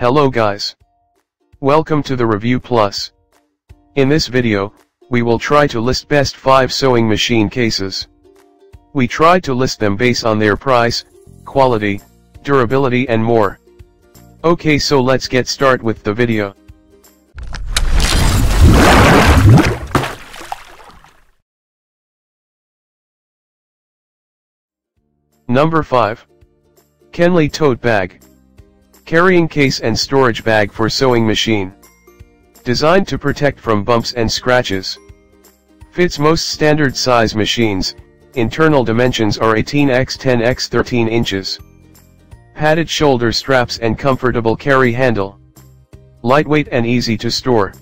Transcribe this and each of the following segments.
Hello guys. Welcome to the Review Plus. In this video, we will try to list best 5 sewing machine cases. We tried to list them based on their price, quality, durability and more. Okay, so let's get started with the video. Number 5. Kenley Tote Bag. Carrying case and storage bag for sewing machine. Designed to protect from bumps and scratches. Fits most standard size machines. Internal dimensions are 18x10x13 inches. Padded shoulder straps and comfortable carry handle. Lightweight and easy to store.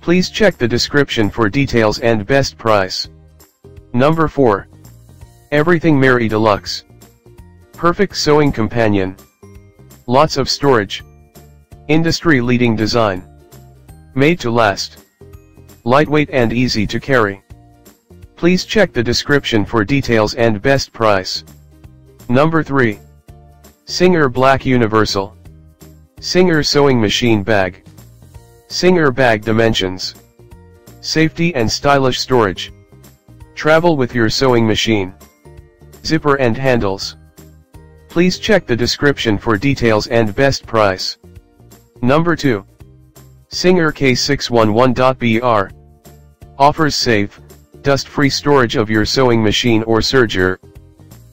Please check the description for details and best price. Number 4. Everything Mary Deluxe. Perfect sewing companion. Lots of storage. Industry-leading design. Made to last. Lightweight and easy to carry. Please check the description for details and best price. Number 3. Singer Black Universal. Singer Sewing Machine Bag. Singer Bag Dimensions. Safety and stylish storage. Travel with your sewing machine. Zipper and handles. Please check the description for details and best price. Number 2. Singer K611.br. Offers safe, dust-free storage of your sewing machine or serger.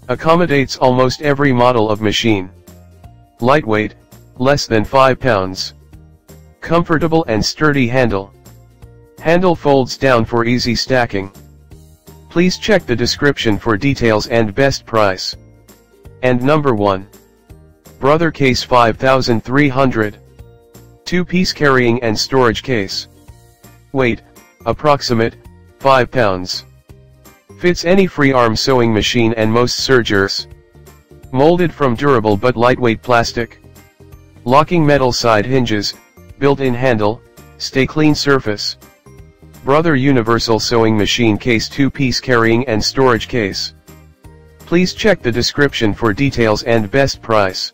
Accommodates almost every model of machine. Lightweight, less than 5 pounds. Comfortable and sturdy handle. Handle folds down for easy stacking. Please check the description for details and best price. And number 1. Brother Case 5300. 2-piece carrying and storage case. Weight, approximate, 5 pounds. Fits any free arm sewing machine and most sergers. Molded from durable but lightweight plastic. Locking metal side hinges, built-in handle, stay clean surface. Brother Universal Sewing Machine Case 2-piece carrying and storage case. Please check the description for details and best price.